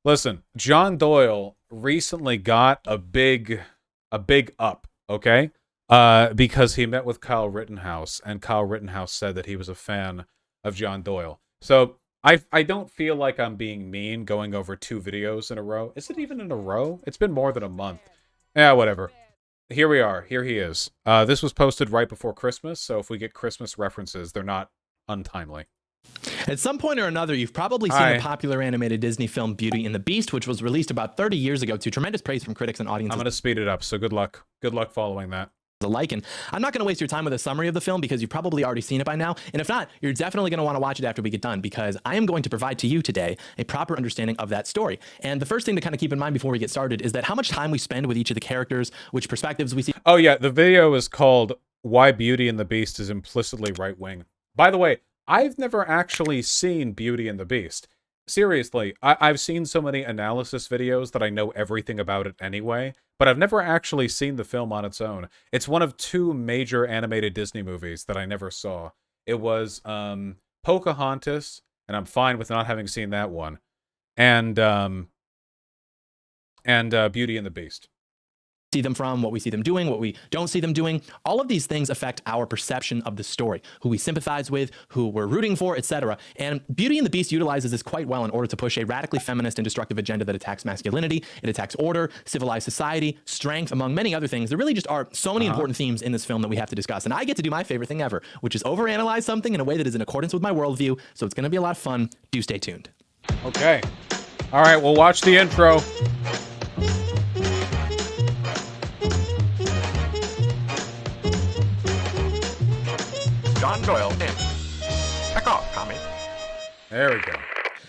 Listen, John Doyle recently got a big up, okay? Because he met with Kyle Rittenhouse, and Kyle Rittenhouse said that he was a fan of John Doyle. So I don't feel like I'm being mean going over two videos in a row. Is it even in a row? It's been more than a month. Yeah, whatever. Here we are. Here he is. This was posted right before Christmas, so if we get Christmas references, they're not untimely. At some point or another, you've probably seen the popular animated Disney film Beauty and the Beast, which was released about 30 years ago to tremendous praise from critics and audiences. I'm going to speed it up, so good luck. Good luck following that. Alike, and I'm not going to waste your time with a summary of the film because you've probably already seen it by now, and if not, you're definitely going to want to watch it after we get done because I am going to provide to you today a proper understanding of that story. And the first thing to kind of keep in mind before we get started is that how much time we spend with each of the characters, which perspectives we see. Oh yeah, the video is called Why Beauty and the Beast is Implicitly Right-Wing. By the way, I've never actually seen Beauty and the Beast. Seriously, I've seen so many analysis videos that I know everything about it anyway, but I've never actually seen the film on its own. It's one of two major animated Disney movies that I never saw. It was Pocahontas, and I'm fine with not having seen that one, and Beauty and the Beast. See them from, what we see them doing, what we don't see them doing. All of these things affect our perception of the story, who we sympathize with, who we're rooting for, etc. And Beauty and the Beast utilizes this quite well in order to push a radically feminist and destructive agenda that attacks masculinity, it attacks order, civilized society, strength, among many other things. There really just are so many important themes in this film that we have to discuss. And I get to do my favorite thing ever, which is overanalyze something in a way that is in accordance with my worldview. So it's going to be a lot of fun. Do stay tuned. Okay. All right, we'll watch the intro. John Doyle in. Heck off, Tommy. There we go.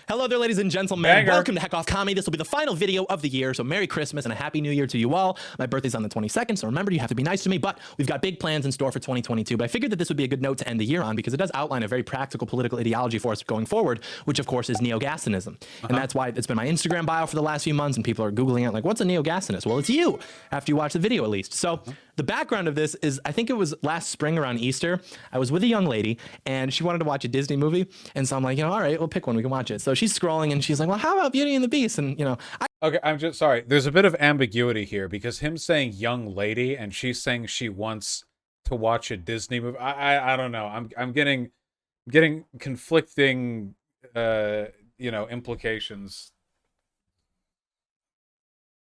Hello there, ladies and gentlemen. Banger. Welcome to Heck Off Comedy. This will be the final video of the year, so Merry Christmas and a Happy New Year to you all. My birthday's on the 22nd, so remember, you have to be nice to me, but we've got big plans in store for 2022, but I figured that this would be a good note to end the year on because it does outline a very practical political ideology for us going forward, which of course is neo-Gassonism. And that's why it's been my Instagram bio for the last few months, and people are Googling it like, what's a neo-Gassonist? Well, it's you, after you watch the video at least. So the background of this is, I think it was last spring around Easter, I was with a young lady, and she wanted to watch a Disney movie, and so I'm like, all right, we'll pick one, we can watch it. So she's scrolling, and she's like, well, how about Beauty and the Beast? And, Okay, I'm just sorry. There's a bit of ambiguity here because him saying young lady and she's saying she wants to watch a Disney movie. I don't know. I'm getting conflicting implications.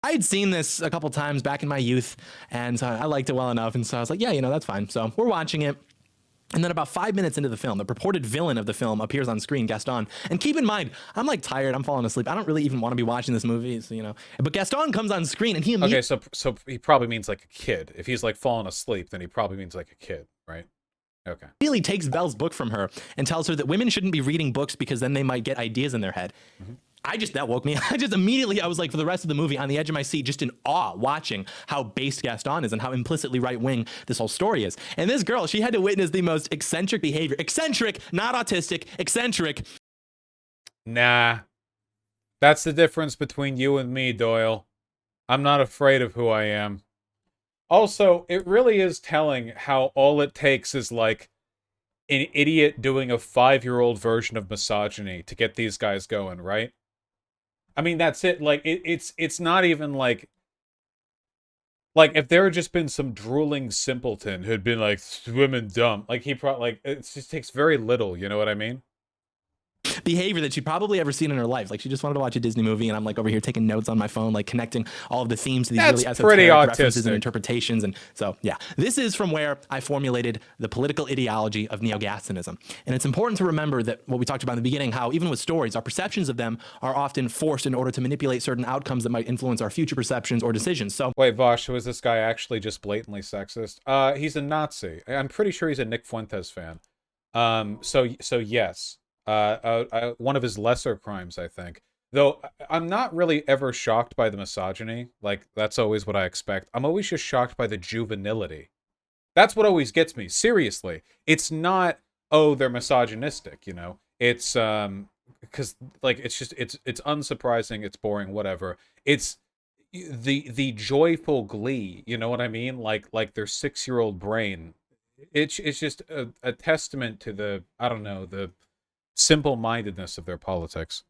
I had seen this a couple times back in my youth, and so I liked it well enough, and so I was like, yeah, that's fine. So we're watching it. And then about 5 minutes into the film, the purported villain of the film appears on screen, Gaston. And keep in mind, I'm like tired, I'm falling asleep. I don't really even want to be watching this movie, so, But Gaston comes on screen and he immediately... Okay, so he probably means like a kid. If he's like falling asleep, then he probably means like a kid, right? Okay. Immediately takes Belle's book from her and tells her that women shouldn't be reading books because then they might get ideas in their head. That woke me. I was like, for the rest of the movie, on the edge of my seat, just in awe, watching how based Gaston is and how implicitly right-wing this whole story is. And this girl, she had to witness the most eccentric behavior. Eccentric, not autistic, eccentric. Nah. That's the difference between you and me, Doyle. I'm not afraid of who I am. Also, it really is telling how all it takes is like an idiot doing a 5-year-old version of misogyny to get these guys going, right? I mean, that's it. Like, it's not even like if there had just been some drooling simpleton who'd been like, women dumb. Like, he probably, like, it just takes very little, you know what I mean? Behavior that she'd probably ever seen in her life. Like, she just wanted to watch a Disney movie, and I'm like over here taking notes on my phone, like connecting all of the themes to these really esoteric references and interpretations. And so, yeah, this is from where I formulated the political ideology of neo-Gassonism. And it's important to remember that what we talked about in the beginning, how even with stories, our perceptions of them are often forced in order to manipulate certain outcomes that might influence our future perceptions or decisions. So, wait, Vaush, was this guy actually just blatantly sexist? He's a Nazi. I'm pretty sure he's a Nick Fuentes fan. So yes. One of his lesser crimes, I think. Though I'm not really ever shocked by the misogyny. Like, that's always what I expect. I'm always just shocked by the juvenility. That's what always gets me. Seriously. It's not, oh, they're misogynistic, It's, because, like, it's just, it's unsurprising, it's boring, whatever. It's the joyful glee, you know what I mean? Like their 6-year-old brain. It's just a testament to the, I don't know, the simple-mindedness of their politics.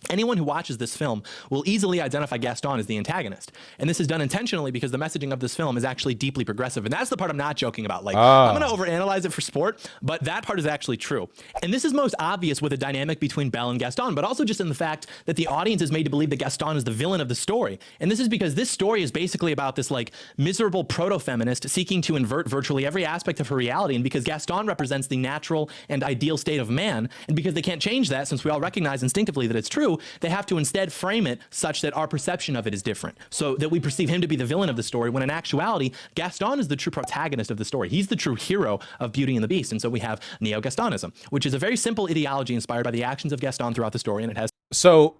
Anyone who watches this film will easily identify Gaston as the antagonist. And this is done intentionally because the messaging of this film is actually deeply progressive. And that's the part I'm not joking about. Like, I'm going to overanalyze it for sport, but that part is actually true. And this is most obvious with the dynamic between Belle and Gaston, but also just in the fact that the audience is made to believe that Gaston is the villain of the story. And this is because this story is basically about this like miserable proto-feminist seeking to invert virtually every aspect of her reality. And because Gaston represents the natural and ideal state of man, and because they can't change that since we all recognize instinctively that it's true, they have to instead frame it such that our perception of it is different, so that we perceive him to be the villain of the story, when in actuality, Gaston is the true protagonist of the story. He's the true hero of Beauty and the Beast. And so we have Neo-Gastonism, which is a very simple ideology inspired by the actions of Gaston throughout the story, and it has... So,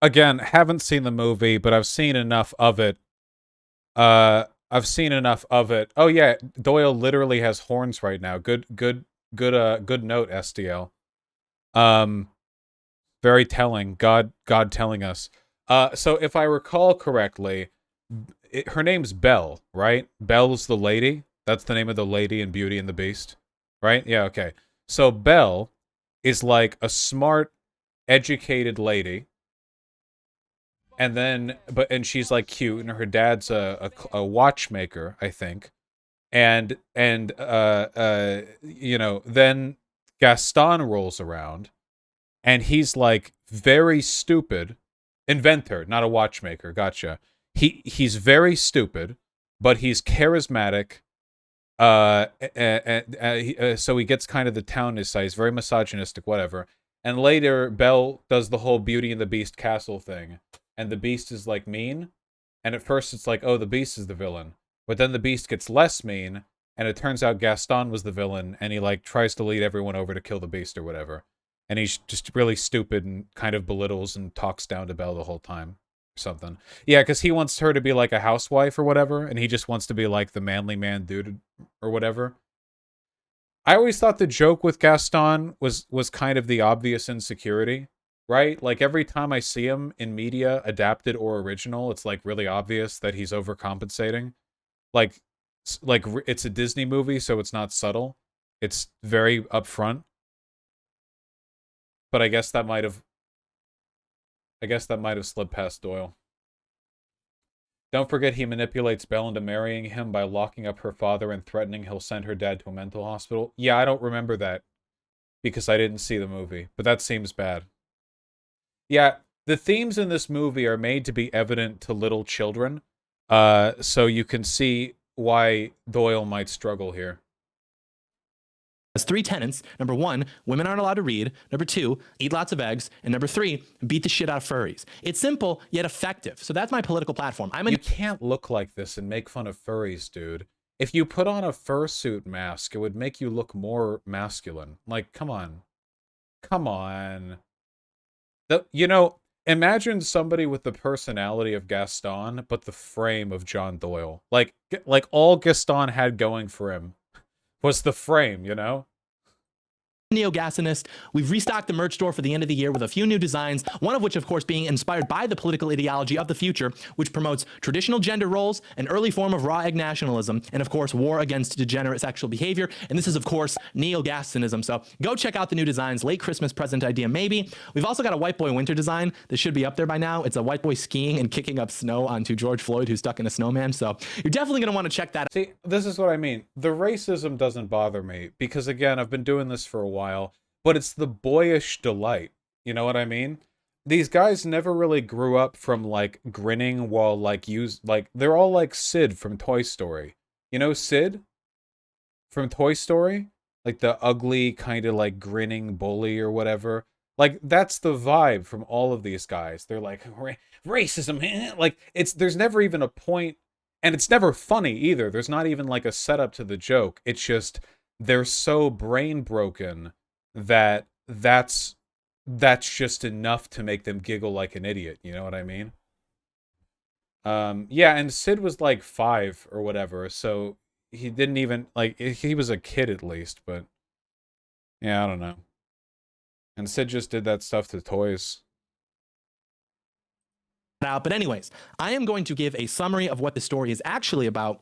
again, haven't seen the movie, but I've seen enough of it. Oh yeah, Doyle literally has horns right now. Good note, SDL. Very telling. God telling us. So if I recall correctly, her name's Belle, right? Belle's the lady. That's the name of the lady in Beauty and the Beast, right? Yeah, okay. So Belle is like a smart, educated lady, and she's like cute, and her dad's a watchmaker, I think, and you know, then Gaston rolls around. And he's like very stupid. Inventor, not a watchmaker. Gotcha. He's very stupid, but he's charismatic. So he gets kind of the town in his sight. He's very misogynistic, whatever. And later, Belle does the whole Beauty and the Beast castle thing. And the Beast is like mean. And at first it's like, oh, the Beast is the villain. But then the Beast gets less mean. And it turns out Gaston was the villain. And he like tries to lead everyone over to kill the Beast or whatever. And he's just really stupid and kind of belittles and talks down to Belle the whole time. Or something. Yeah, because he wants her to be like a housewife or whatever. And he just wants to be like the manly man dude or whatever. I always thought the joke with Gaston was kind of the obvious insecurity. Right? Like every time I see him in media, adapted or original, it's like really obvious that he's overcompensating. Like it's a Disney movie, so it's not subtle. It's very upfront. But I guess that might have slipped past Doyle. Don't forget he manipulates Belle into marrying him by locking up her father and threatening he'll send her dad to a mental hospital. Yeah, I don't remember that because I didn't see the movie, but that seems bad. Yeah, the themes in this movie are made to be evident to little children, so you can see why Doyle might struggle here. Has three tenets. Number one, women aren't allowed to read. Number two, eat lots of eggs. And number three, beat the shit out of furries. It's simple, yet effective. So that's my political platform. You can't look like this and make fun of furries, dude. If you put on a fursuit mask, it would make you look more masculine. Like, come on. Come on. You know, imagine somebody with the personality of Gaston, but the frame of John Doyle. Like all Gaston had going for him was the frame, you know? Neo-Gastonist. We've restocked the merch store for the end of the year with a few new designs, one of which, of course, being inspired by the political ideology of the future, which promotes traditional gender roles, an early form of raw egg nationalism, and, of course, war against degenerate sexual behavior. And this is, of course, Neo-Gastonism. So go check out the new designs. Late Christmas present idea, maybe. We've also got a white boy winter design that should be up there by now. It's a white boy skiing and kicking up snow onto George Floyd, who's stuck in a snowman. So you're definitely going to want to check that out. See, this is what I mean. The racism doesn't bother me because, again, I've been doing this for a while. But it's the boyish delight. You know what I mean? These guys never really grew up from, like, grinning while, like, they're all like Sid from Toy Story. You know Sid? From Toy Story? Like, the ugly, kind of, like, grinning bully or whatever. Like, that's the vibe from all of these guys. They're like, racism, like, there's never even a point, and it's never funny either. There's not even, like, a setup to the joke. It's just, they're so brain broken that that's just enough to make them giggle like an idiot. You know what I mean? Yeah, and Sid was like 5 or whatever, so he didn't even, like, he was a kid at least, but yeah, I don't know. And Sid just did that stuff to toys. But anyways, I am going to give a summary of what the story is actually about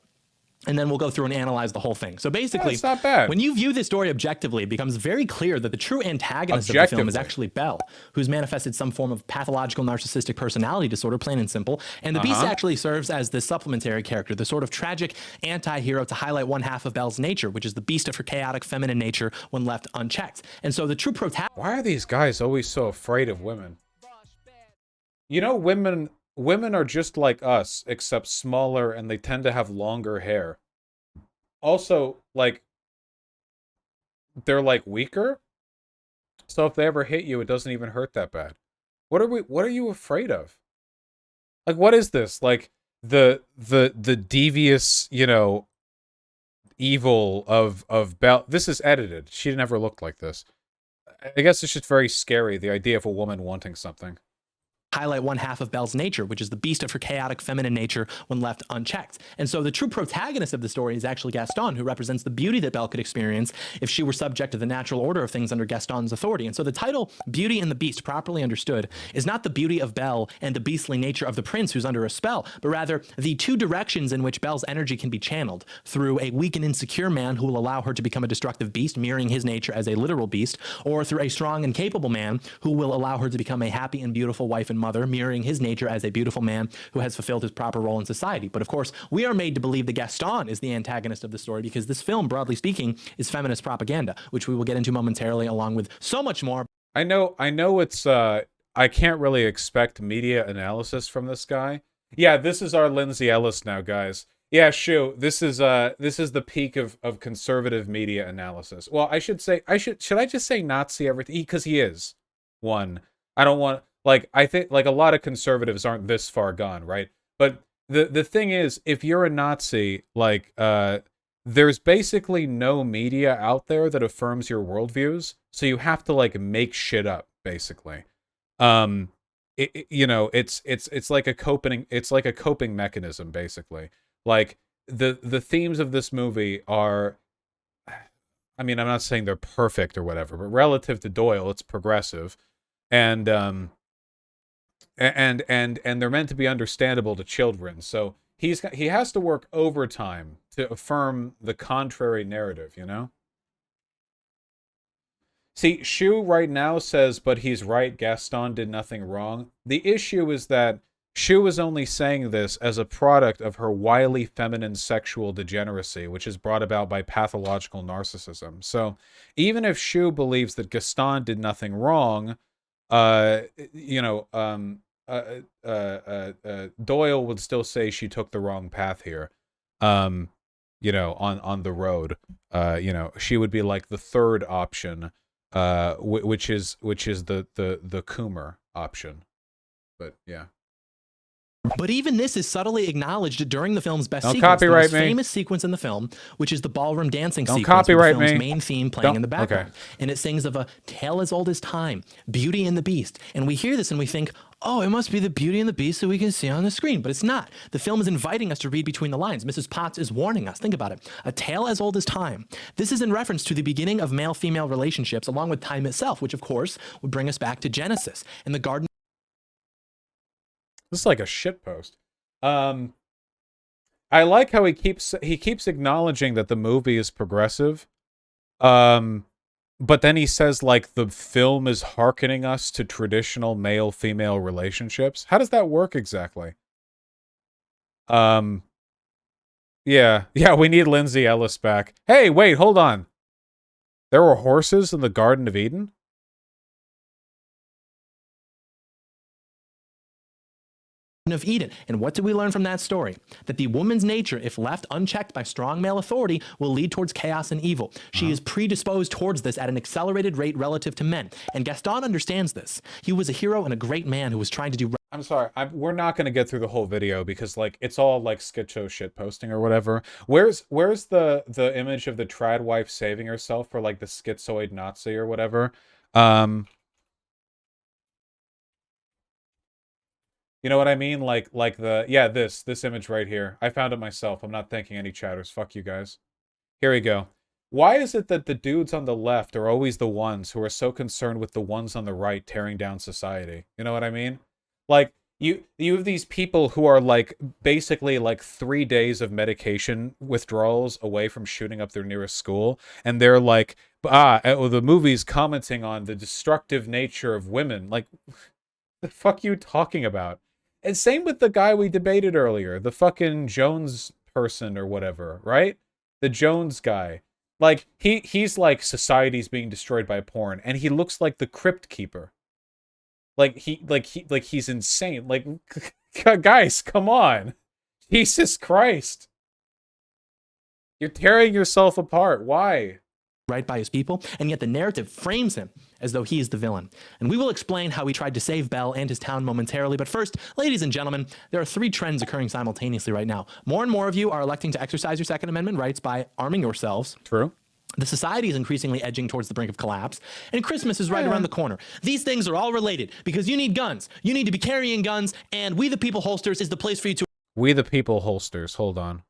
and then we'll go through and analyze the whole thing. So basically, it's not bad. when you view this story objectively, it becomes very clear that the true antagonist of the film is actually Belle, who's manifested some form of pathological narcissistic personality disorder, plain and simple. And the Beast actually serves as this supplementary character, the sort of tragic anti-hero to highlight one half of Belle's nature, which is the beast of her chaotic feminine nature when left unchecked. And so the true protagonist... Why are these guys always so afraid of women? You know, women are just like us, except smaller, and they tend to have longer hair. Also, like, they're like weaker. So if they ever hit you, it doesn't even hurt that bad. What are you afraid of? Like, what is this? Like the devious, you know, evil of Belle. This is edited. She never looked like this. I guess it's just very scary, the idea of a woman wanting something. Highlight one half of Belle's nature, which is the beast of her chaotic feminine nature when left unchecked. And so the true protagonist of the story is actually Gaston, who represents the beauty that Belle could experience if she were subject to the natural order of things under Gaston's authority. And so the title, Beauty and the Beast, properly understood, is not the beauty of Belle and the beastly nature of the prince who's under a spell, but rather the two directions in which Belle's energy can be channeled, through a weak and insecure man who will allow her to become a destructive beast, mirroring his nature as a literal beast, or through a strong and capable man who will allow her to become a happy and beautiful wife and mother, mirroring his nature as a beautiful man who has fulfilled his proper role in society. But of course, we are made to believe that Gaston is the antagonist of the story because this film, broadly speaking, is feminist propaganda, which we will get into momentarily, along with so much more. I know it's I can't really expect media analysis from this guy. Yeah, this is our Lindsay Ellis now, guys. Yeah, shoo. This is the peak of conservative media analysis. Well, should I just say Nazi everything? Because he is one. I don't want, like, I think, like, a lot of conservatives aren't this far gone, right? But the thing is, if you're a Nazi, like, there's basically no media out there that affirms your worldviews, so you have to, like, make shit up, basically. You know, it's like a coping mechanism, basically. Like, the themes of this movie are, I mean, I'm not saying they're perfect or whatever, but relative to Doyle, it's progressive. And they're meant to be understandable to children. So he has to work overtime to affirm the contrary narrative, you know? See, Shu right now says, but he's right, Gaston did nothing wrong. The issue is that Shu is only saying this as a product of her wily feminine sexual degeneracy, which is brought about by pathological narcissism. So even if Shu believes that Gaston did nothing wrong, you know, Doyle would still say she took the wrong path here. You know, on the road. You know, she would be like the third option, which is the Coomer option. But yeah. But even this is subtly acknowledged during the film's best Don't sequence, the copyright most me. famous sequence in the film, which is the ballroom dancing Don't sequence with the copyright film's me. main theme playing in the background. Okay. And it sings of a tale as old as time, Beauty and the Beast. And we hear this and we think, oh, it must be the Beauty and the Beast that we can see on the screen. But it's not. The film is inviting us to read between the lines. Mrs. Potts is warning us. Think about it. A tale as old as time. This is in reference to the beginning of male-female relationships, along with time itself, which of course would bring us back to Genesis and the Garden. This is like a shitpost. I like how he keeps acknowledging that the movie is progressive. But then he says, like, the film is hearkening us to traditional male-female relationships. How does that work exactly? Yeah, we need Lindsay Ellis back. Hey, wait, hold on. There were horses in the Garden of Eden? Of Eden. And what did we learn from that story? That the woman's nature, if left unchecked by strong male authority, will lead towards chaos and evil. She is predisposed towards this at an accelerated rate relative to men. And Gaston understands this. He was a hero and a great man who was trying to do... I'm sorry, we're not going to get through the whole video because, like, it's all, like, schizo shit posting or whatever. Where's the image of the trad wife saving herself for, like, the schizoid Nazi or whatever? You know what I mean? Like this image right here. I found it myself. I'm not thanking any chatters. Fuck you guys. Here we go. Why is it that the dudes on the left are always the ones who are so concerned with the ones on the right tearing down society? You know what I mean? Like, You have these people who are like basically like 3 days of medication withdrawals away from shooting up their nearest school, and they're like, the movie's commenting on the destructive nature of women. Like, the fuck you talking about? And same with the guy we debated earlier, the fucking Jones person or whatever, right? The Jones guy. Like, he's like, society's being destroyed by porn, and he looks like the Crypt Keeper. He's insane. Like, guys, come on. Jesus Christ. You're tearing yourself apart. Why? Right by his people, and yet the narrative frames him as though he is the villain. And we will explain how he tried to save Bell and his town momentarily. But first, ladies and gentlemen, there are 3 trends occurring simultaneously right now. More and more of you are electing to exercise your Second Amendment rights by arming yourselves. True. The society is increasingly edging towards the brink of collapse, and Christmas is right around the corner. These things are all related because you need guns. You need to be carrying guns, and We the People holsters is the place for you to. We the People holsters. Hold on.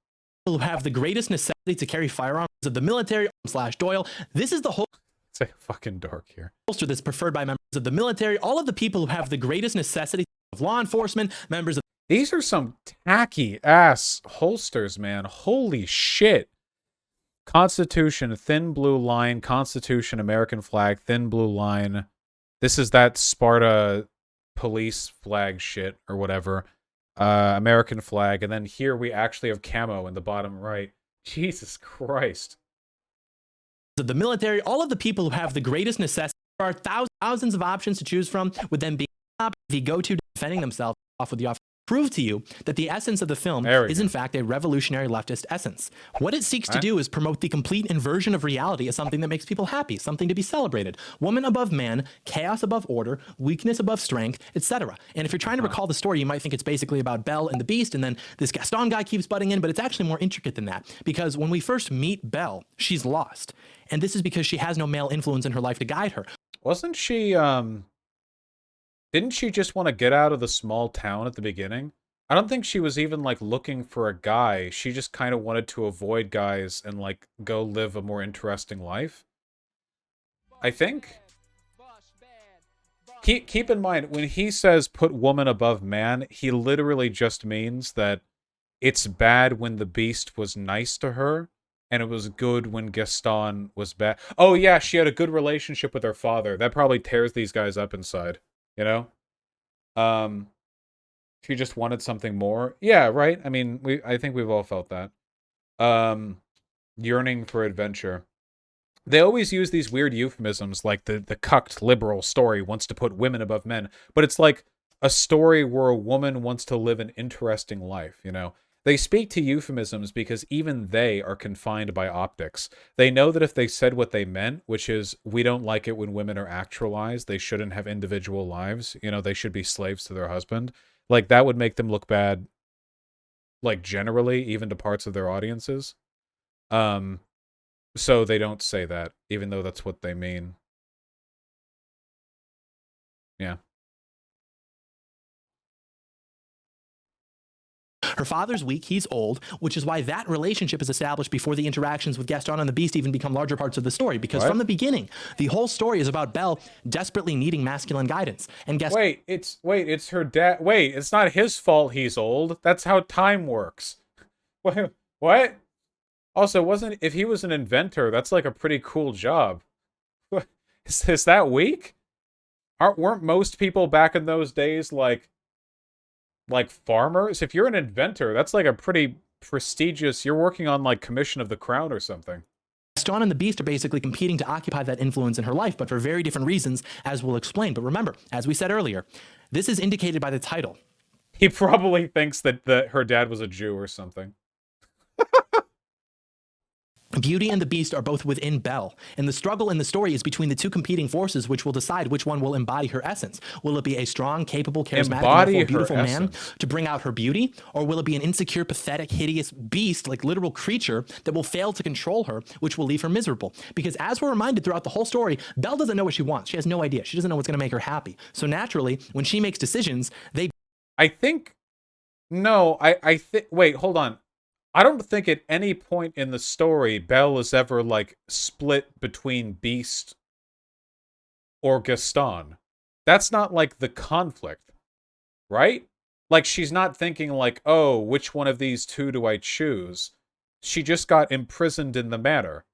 Who have the greatest necessity to carry firearms of the military / Doyle. This is the whole. It's like fucking dark here. Holster that's preferred by members of the military. All of the people who have the greatest necessity of law enforcement, members of. These are some tacky ass holsters, man. Holy shit. Constitution, thin blue line, Constitution, American flag, thin blue line. This is that Sparta police flag shit or whatever. American flag. And then here we actually have camo in the bottom right. Jesus Christ. Of the military, all of the people who have the greatest necessity. There are thousands of options to choose from, with them being the go-to defending themselves off with the officer. Prove to you that the essence of the film is in fact a revolutionary leftist essence. What it seeks to do is promote the complete inversion of reality as something that makes people happy, something to be celebrated. Woman above man, chaos above order, weakness above strength, etc. And if you're trying to recall the story, you might think it's basically about Belle and the Beast, and then this Gaston guy keeps butting in, but it's actually more intricate than that. Because when we first meet Belle, she's lost. And this is because she has no male influence in her life to guide her. Wasn't she, didn't she just want to get out of the small town at the beginning? I don't think she was even, like, looking for a guy. She just kind of wanted to avoid guys and, like, go live a more interesting life. I think. Keep in mind, when he says put woman above man, he literally just means that it's bad when the Beast was nice to her, and it was good when Gaston was bad. Oh, yeah, she had a good relationship with her father. That probably tears these guys up inside. You know? She just wanted something more. Yeah, right? I mean, I think we've all felt that. Yearning for adventure. They always use these weird euphemisms, like the cucked liberal story wants to put women above men. But it's like a story where a woman wants to live an interesting life, you know? They speak to euphemisms because even they are confined by optics. They know that if they said what they meant, which is, we don't like it when women are actualized, they shouldn't have individual lives, you know, they should be slaves to their husband, like, that would make them look bad, like, generally, even to parts of their audiences. So they don't say that, even though that's what they mean. Yeah. Her father's weak, he's old, which is why that relationship is established before the interactions with Gaston and the Beast even become larger parts of the story. Because from the beginning, the whole story is about Belle desperately needing masculine guidance. And Wait, it's her dad. Wait, it's not his fault he's old. That's how time works. What? Also, if he was an inventor, that's like a pretty cool job. Is that weak? Weren't most people back in those days like farmers? If you're an inventor, that's like a pretty prestigious, you're working on like Commission of the Crown or something. Gaston and the Beast are basically competing to occupy that influence in her life, but for very different reasons, as we'll explain. But remember, as we said earlier, this is indicated by the title. He probably thinks that her dad was a Jew or something. Beauty and the Beast are both within Belle, and the struggle in the story is between the two competing forces, which will decide which one will embody her essence. Will it be a strong, capable, charismatic, beautiful man to bring out her beauty, or will it be an insecure, pathetic, hideous beast, like literal creature, that will fail to control her, which will leave her miserable? Because as we're reminded throughout the whole story, Belle doesn't know what she wants. She has no idea. She doesn't know what's going to make her happy. So naturally, when she makes decisions, I think... No, I think... Wait, hold on. I don't think at any point in the story Belle is ever, like, split between Beast or Gaston. That's not, like, the conflict. Right? Like, she's not thinking like, oh, which one of these two do I choose? She just got imprisoned in the manor.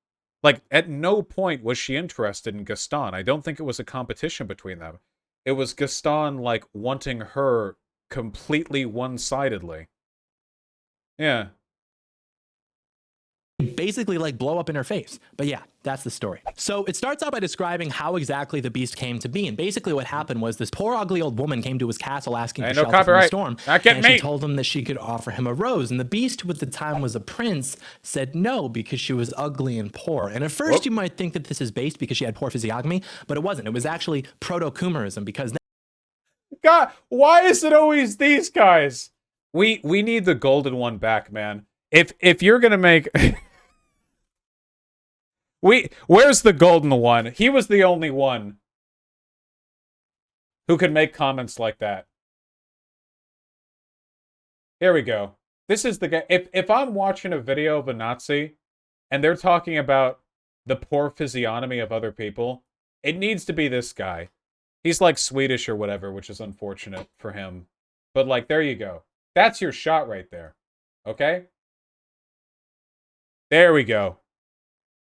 Like, at no point was she interested in Gaston. I don't think it was a competition between them. It was Gaston, like, wanting her completely one-sidedly. Yeah. basically like blow up in her face. But yeah, that's the story. So it starts out by describing how exactly the beast came to be. And basically what happened was this poor ugly old woman came to his castle asking for shelter from the storm. Not getting and me. she told him that she could offer him a rose. And the beast, who at the time was a prince, said no because she was ugly and poor. And at first you might think that this is based because she had poor physiognomy, but it wasn't. It was actually proto-Coomerism because God, why is it always these guys? We need the golden one back, man. If you're gonna make where's the golden one? He was the only one who could make comments like that. Here we go. This is the guy. If I'm watching a video of a Nazi and they're talking about the poor physiognomy of other people, it needs to be this guy. He's like Swedish or whatever, which is unfortunate for him. But like, there you go. That's your shot right there. Okay? There we go.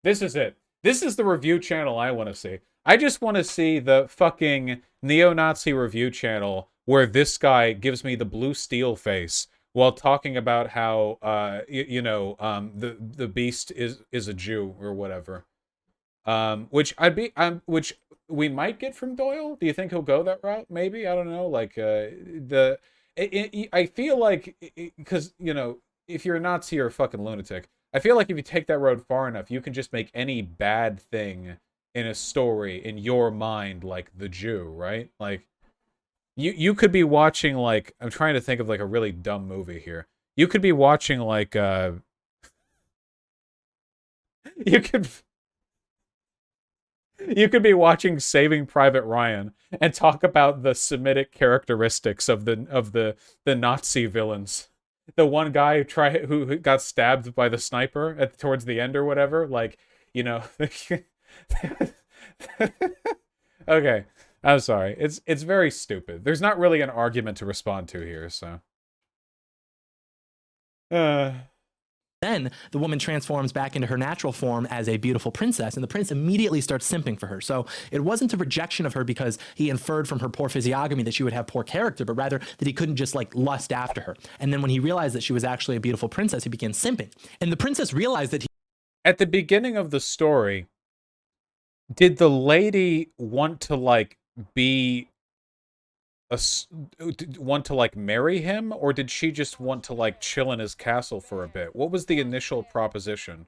This is it. This is the review channel I want to see. I just want to see the fucking neo-Nazi review channel where this guy gives me the blue steel face while talking about how, the beast is a Jew or whatever. Which we might get from Doyle. Do you think he'll go that route? Maybe, I don't know. Like I feel like because if you're a Nazi or a fucking lunatic, I feel like if you take that road far enough, you can just make any bad thing in a story in your mind like the Jew, right? Like you could be watching like I'm trying to think of like a really dumb movie here. You could be watching like you could be watching Saving Private Ryan and talk about the Semitic characteristics of the Nazi villains. The one guy who got stabbed by the sniper towards the end or whatever, like, Okay, I'm sorry. It's very stupid. There's not really an argument to respond to here, so. Then the woman transforms back into her natural form as a beautiful princess, and the prince immediately starts simping for her. So it wasn't a rejection of her because he inferred from her poor physiognomy that she would have poor character, but rather that he couldn't just like lust after her. And then when he realized that she was actually a beautiful princess, he began simping. And the princess realized that at the beginning of the story, did the lady want to like marry him, or did she just want to like chill in his castle for a bit? What was the initial proposition?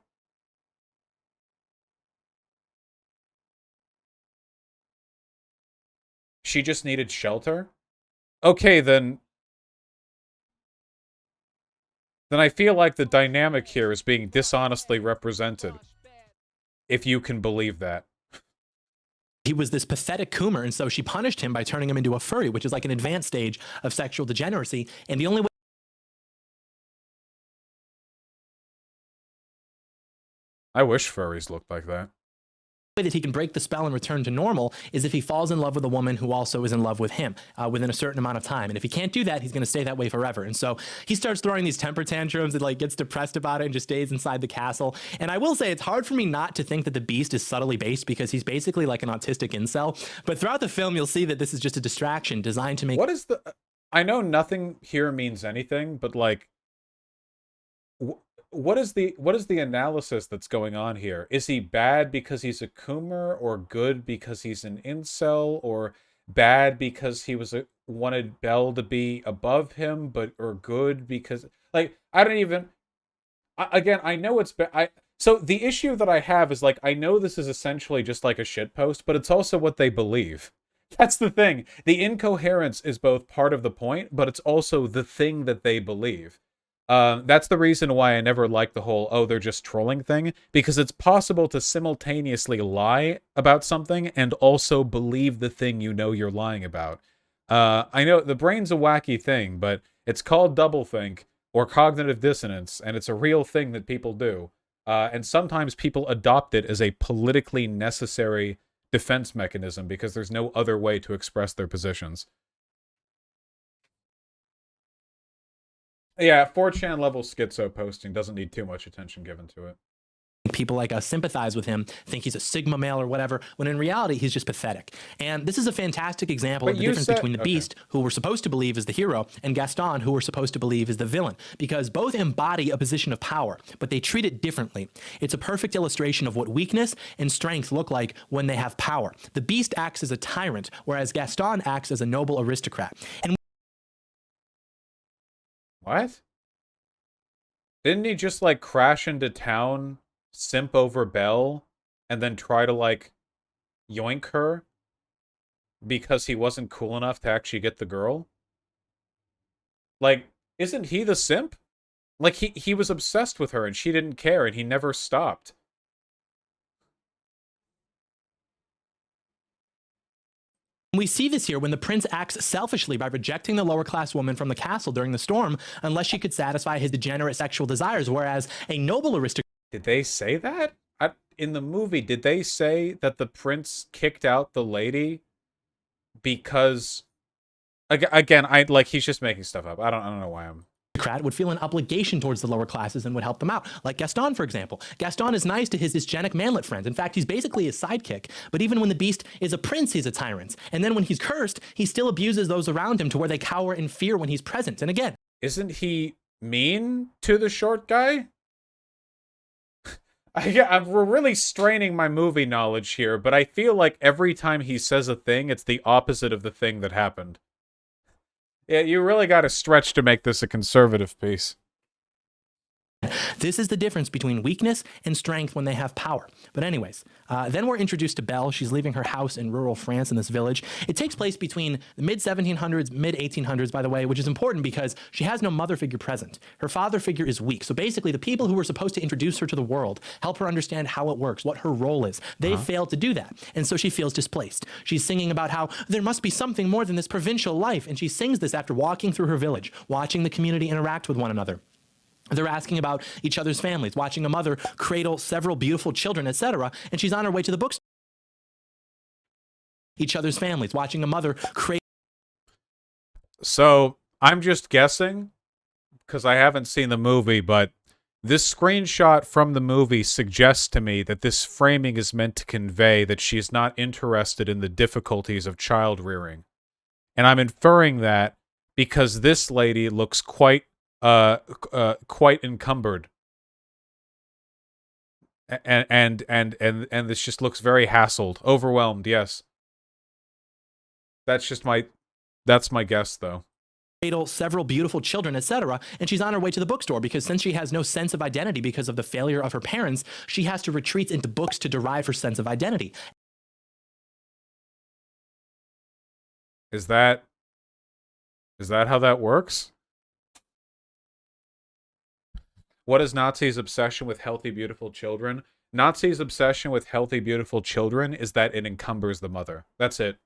She just needed shelter? Okay, then I feel like the dynamic here is being dishonestly represented. If you can believe that. he was this pathetic coomer, and so she punished him by turning him into a furry, which is like an advanced stage of sexual degeneracy. And the only way I wish furries looked like that. that he can break the spell and return to normal is if he falls in love with a woman who also is in love with him within a certain amount of time. And if he can't do that, he's going to stay that way forever. And so he starts throwing these temper tantrums and like gets depressed about it and just stays inside the castle. And I will say it's hard for me not to think that the beast is subtly based because he's basically like an autistic incel. But throughout the film, you'll see that this is just a distraction designed to make... What is the... I know nothing here means anything, but like... What is the analysis that's going on here? Is he bad because he's a coomer, or good because he's an incel, or bad because he wanted Belle to be above him, or good because like I don't even. Again, I know it's so the issue that I have is like I know this is essentially just like a shitpost, but it's also what they believe. That's the thing. The incoherence is both part of the point, but it's also the thing that they believe. That's the reason why I never liked the whole, oh, they're just trolling thing, because it's possible to simultaneously lie about something and also believe the thing you know you're lying about. I know the brain's a wacky thing, but it's called doublethink or cognitive dissonance, and it's a real thing that people do. And sometimes people adopt it as a politically necessary defense mechanism because there's no other way to express their positions. Yeah, 4chan level schizo posting doesn't need too much attention given to it. People like us sympathize with him, think he's a Sigma male or whatever, when in reality, he's just pathetic. And this is a fantastic example But of the you difference said- between the okay. Beast, who we're supposed to believe is the hero, and Gaston, who we're supposed to believe is the villain, because both embody a position of power, but they treat it differently. It's a perfect illustration of what weakness and strength look like when they have power. The Beast acts as a tyrant, whereas Gaston acts as a noble aristocrat. And What? Didn't he just, like, crash into town, simp over Belle, and then try to, like, yoink her? Because he wasn't cool enough to actually get the girl? Like, isn't he the simp? Like, he was obsessed with her, and she didn't care, and he never stopped. we see this here when the prince acts selfishly by rejecting the lower class woman from the castle during the storm unless she could satisfy his degenerate sexual desires, whereas a noble aristocrat. Did they say that? In the movie, did they say that the prince kicked out the lady because... Again, he's just making stuff up. I don't know why I'm... would feel an obligation towards the lower classes and would help them out. Like Gaston, for example. Gaston is nice to his dysgenic manlet friends. In fact, he's basically his sidekick. But even when the Beast is a prince, he's a tyrant. And then when he's cursed, he still abuses those around him to where they cower in fear when he's present. And again... Isn't he mean to the short guy? We're really straining my movie knowledge here, but I feel like every time he says a thing, it's the opposite of the thing that happened. Yeah, you really got to stretch to make this a conservative piece. This is the difference between weakness and strength when they have power. But anyways, then we're introduced to Belle. She's leaving her house in rural France in this village. It takes place between the mid-1700s, mid-1800s, by the way, which is important because she has no mother figure present. Her father figure is weak. So basically, the people who were supposed to introduce her to the world, help her understand how it works, what her role is, they failed to do that. And so she feels displaced. She's singing about how there must be something more than this provincial life. And she sings this after walking through her village, watching the community interact with one another. They're asking about each other's families, watching a mother cradle several beautiful children, etc. And she's on her way to the bookstore. Each other's families, watching a mother cradle. So, I'm just guessing, because I haven't seen the movie, but this screenshot from the movie suggests to me that this framing is meant to convey that she's not interested in the difficulties of child rearing. And I'm inferring that because this lady looks quite encumbered, and this just looks very hassled, overwhelmed. Yes, that's my guess, though. Cradle several beautiful children, etc. And she's on her way to the bookstore because since she has no sense of identity because of the failure of her parents, she has to retreat into books to derive her sense of identity. Is that how that works? What is Nazi's obsession with healthy, beautiful children? Nazi's obsession with healthy, beautiful children is that it encumbers the mother. That's it.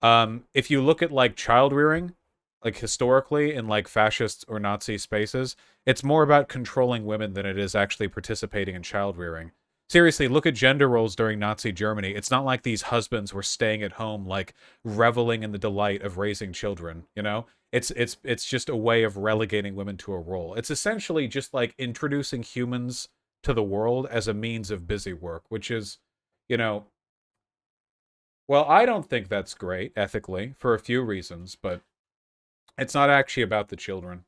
If you look at, like, child rearing, like, historically in, like, fascist or Nazi spaces, it's more about controlling women than it is actually participating in child rearing. Seriously, look at gender roles during Nazi Germany. It's not like these husbands were staying at home, like, reveling in the delight of raising children, you know? It's just a way of relegating women to a role. It's essentially just like introducing humans to the world as a means of busy work, which is, you know, well, I don't think that's great ethically for a few reasons, but it's not actually about the children.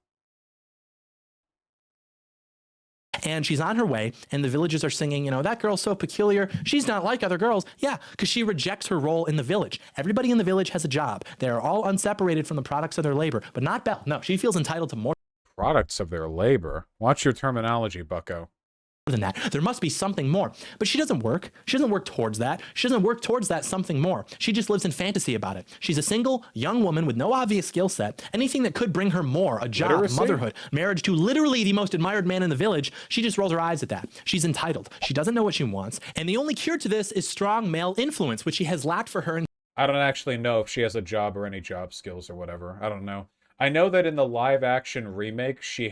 And she's on her way, and the villagers are singing, you know, that girl's so peculiar. She's not like other girls. Yeah, because she rejects her role in the village. Everybody in the village has a job. They're all unseparated from the products of their labor, but not Belle. No, she feels entitled to more. Products of their labor? Watch your terminology, bucko. Than that. There must be something more. But she doesn't work. She doesn't work towards that. She doesn't work towards that something more. She just lives in fantasy about it. She's a single, young woman with no obvious skill set. Anything that could bring her more, a job, Literacy? motherhood, marriage to literally the most admired man in the village. She just rolls her eyes at that. She's entitled. She doesn't know what she wants. And the only cure to this is strong male influence, which she has lacked for her. I don't actually know if she has a job or any job skills or whatever. I don't know. I know that in the live action remake, she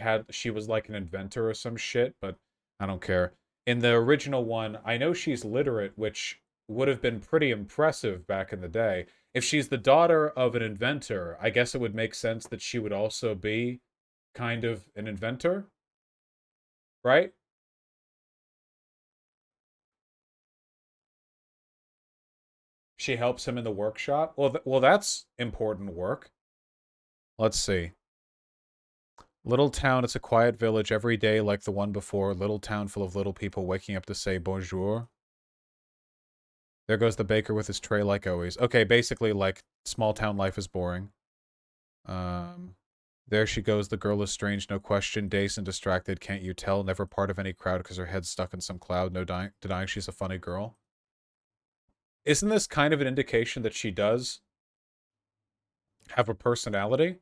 was like an inventor or some shit, but I don't care. In the original one, I know she's literate, which would have been pretty impressive back in the day. If she's the daughter of an inventor, I guess it would make sense that she would also be kind of an inventor, right? She helps him in the workshop. Well, that's important work. Let's see. Little town, it's a quiet village every day like the one before. Little town full of little people waking up to say bonjour. There goes the baker with his tray like always. Okay, basically like small town life is boring. There she goes. The girl is strange, no question. Dazed and distracted, can't you tell? Never part of any crowd because her head's stuck in some cloud. No denying she's a funny girl. Isn't this kind of an indication that she does have a personality?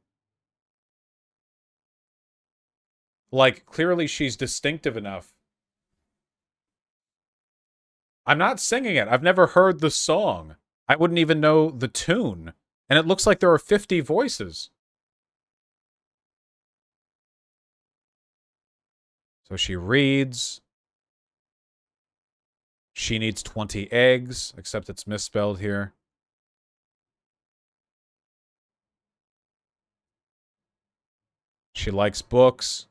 Like, clearly she's distinctive enough. I'm not singing it. I've never heard the song. I wouldn't even know the tune. And it looks like there are 50 voices. So she reads. She needs 20 eggs, except it's misspelled here. She likes books.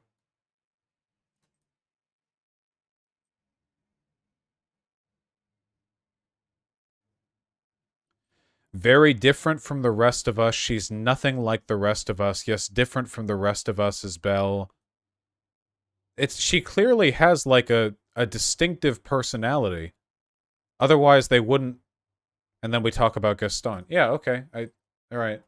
Very different from the rest of us. She's nothing like the rest of us. Yes, different from the rest of us is Belle. She clearly has like a distinctive personality. Otherwise they wouldn't. And then we talk about Gaston. Yeah, okay. All right.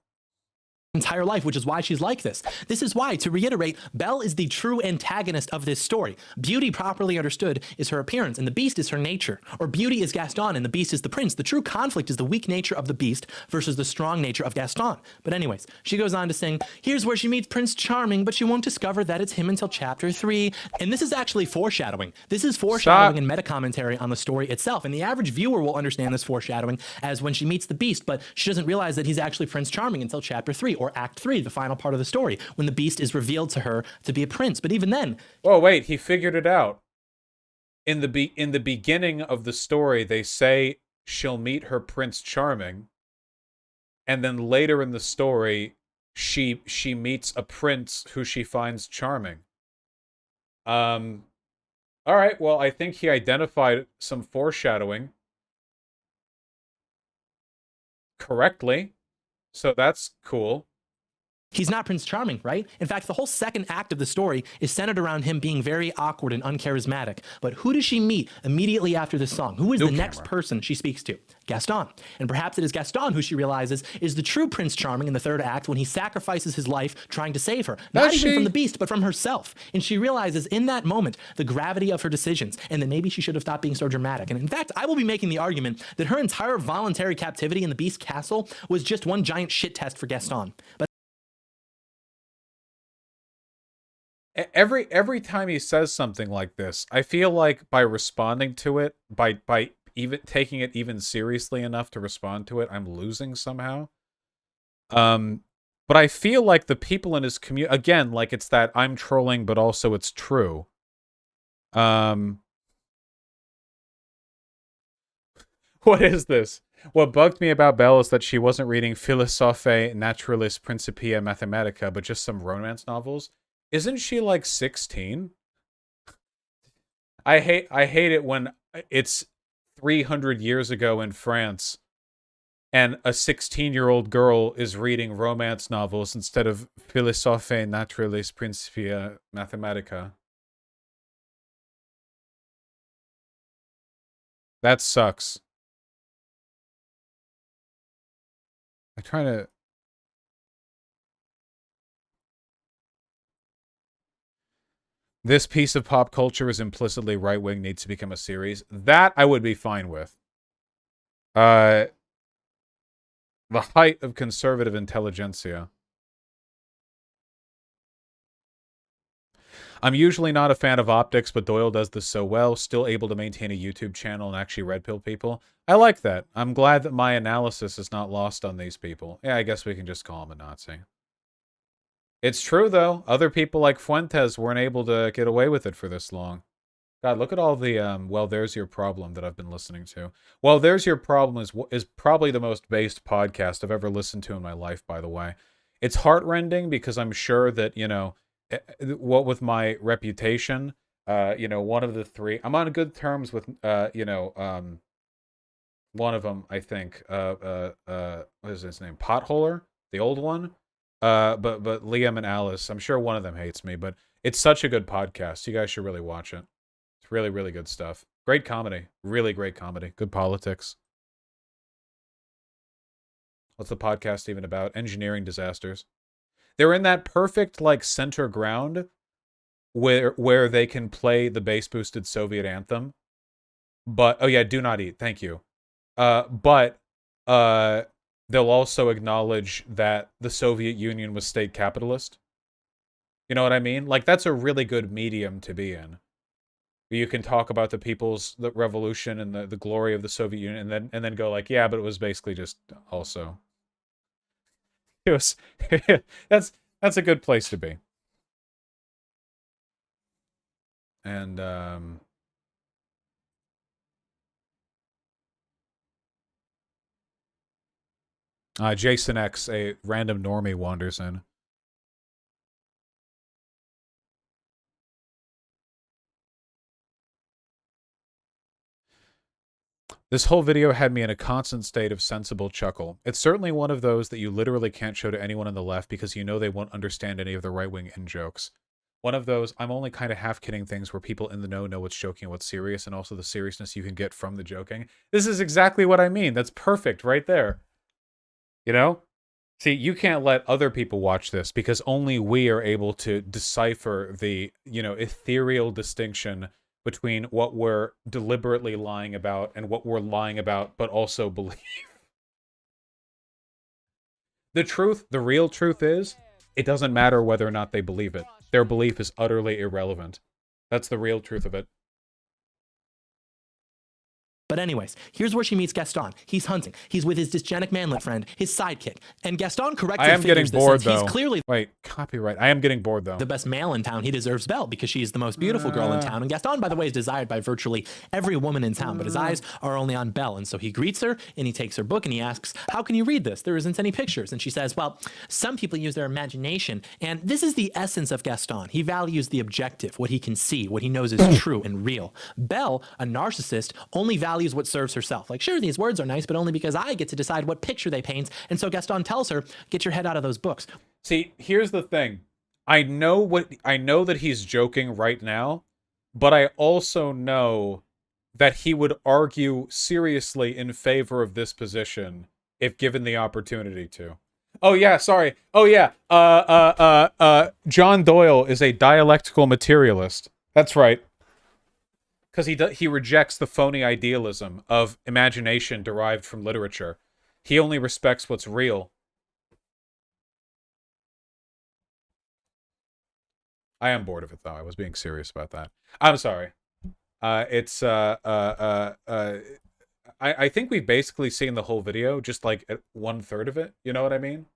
Entire life, which is why she's like this. This is why, to reiterate, Belle is the true antagonist of this story. Beauty, properly understood, is her appearance, and the beast is her nature. Or beauty is Gaston, and the beast is the prince. The true conflict is the weak nature of the beast versus the strong nature of Gaston. But anyways, she goes on to sing, here's where she meets Prince Charming, but she won't discover that it's him until chapter 3. And this is actually foreshadowing. This is foreshadowing and meta-commentary on the story itself. And the average viewer will understand this foreshadowing as when she meets the beast, but she doesn't realize that he's actually Prince Charming until chapter 3, or Act 3, the final part of the story, when the beast is revealed to her to be a prince. But even then... Oh, wait, he figured it out. In the beginning of the story, they say she'll meet her Prince Charming. And then later in the story, she meets a prince who she finds charming. All right, well, I think he identified some foreshadowing correctly. So that's cool. He's not Prince Charming, right? In fact, the whole second act of the story is centered around him being very awkward and uncharismatic. But who does she meet immediately after this song? Who is the next person she speaks to? Gaston. And perhaps it is Gaston who she realizes is the true Prince Charming in the third act when he sacrifices his life trying to save her. Not even from the beast, but from herself. And she realizes in that moment the gravity of her decisions and that maybe she should have stopped being so dramatic. And in fact, I will be making the argument that her entire voluntary captivity in the beast castle was just one giant shit test for Gaston. But every time he says something like this, I feel like by responding to it, by even taking it even seriously enough to respond to it, I'm losing somehow. But I feel like the people in his community, again, like it's that I'm trolling, but also it's true. What is this? What bugged me about Belle is that she wasn't reading Philosophiae Naturalis Principia Mathematica, but just some romance novels. Isn't she like 16? I hate it when it's 300 years ago in France and a 16-year-old girl is reading romance novels instead of Philosophiae Naturalis Principia Mathematica. That sucks. I'm trying to... This piece of pop culture is implicitly right-wing, needs to become a series. That I would be fine with. The height of conservative intelligentsia. I'm usually not a fan of optics, but Doyle does this so well, still able to maintain a YouTube channel and actually red pill people. I like that. I'm glad that my analysis is not lost on these people. Yeah, I guess we can just call him a Nazi. It's true, though. Other people like Fuentes weren't able to get away with it for this long. God, look at all the, Well, There's Your Problem that I've been listening to. Well, There's Your Problem is probably the most based podcast I've ever listened to in my life, by the way. It's heartrending because I'm sure that, you know, what with my reputation, you know, one of the three, I'm on good terms with, you know, one of them, I think, what is his name? Potholer, the old one. But Liam and Alice, I'm sure one of them hates me, but it's such a good podcast. You guys should really watch it. It's really, really good stuff. Great comedy. Really great comedy. Good politics. What's the podcast even about? Engineering disasters. They're in that perfect like center ground where they can play the bass boosted Soviet anthem. But oh yeah, do not eat. Thank you. But they'll also acknowledge that the Soviet Union was state capitalist. You know what I mean? Like that's a really good medium to be in. You can talk about the revolution and the glory of the Soviet Union, and then go like, yeah, but it was basically just also. It was that's a good place to be. And Jason X, a random normie, wanders in. This whole video had me in a constant state of sensible chuckle. It's certainly one of those that you literally can't show to anyone on the left because you know they won't understand any of the right-wing in-jokes. One of those, I'm only kind of half-kidding things where people in the know what's joking and what's serious, and also the seriousness you can get from the joking. This is exactly what I mean. That's perfect right there. You know? See, you can't let other people watch this because only we are able to decipher the, you know, ethereal distinction between what we're deliberately lying about and what we're lying about but also believe. The truth, the real truth is, it doesn't matter whether or not they believe it. Their belief is utterly irrelevant. That's the real truth of it. But anyways, here's where she meets Gaston. He's hunting. He's with his dysgenic manlet friend, his sidekick. And Gaston correctly figures this since he's clearly... Wait, copyright. I am getting bored, though. ...the best male in town. He deserves Belle because she's the most beautiful girl in town. And Gaston, by the way, is desired by virtually every woman in town. But his eyes are only on Belle. And so he greets her, and he takes her book, and he asks, how can you read this? There isn't any pictures. And she says, well, some people use their imagination. And this is the essence of Gaston. He values the objective, what he can see, what he knows is true and real. Belle, a narcissist, only values what serves herself. Like, sure, these words are nice, but only because I get to decide what picture they paint. And so Gaston tells her, get your head out of those books. See, here's the thing. I know that he's joking right now, but I also know that he would argue seriously in favor of this position if given the opportunity to. Oh yeah, sorry. Oh yeah. John Doyle is a dialectical materialist. That's right. Because he rejects the phony idealism of imagination derived from literature. He only respects what's real. I am bored of it, though. I was being serious about that. I'm sorry. I think we've basically seen the whole video, just like at 1/3 of it. You know what I mean?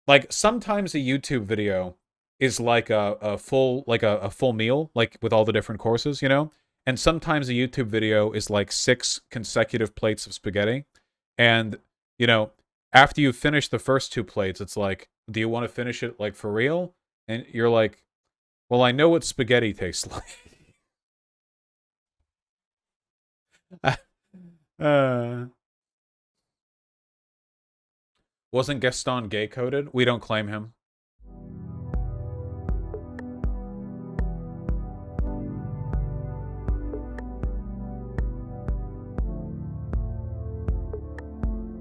Like, sometimes a YouTube video is like a full meal, like with all the different courses, you know? And sometimes a YouTube video is like 6 consecutive plates of spaghetti. And, you know, after you finish the first 2 plates, it's like, do you want to finish it like for real? And you're like, well, I know what spaghetti tastes like. Wasn't Gaston gay coded? We don't claim him.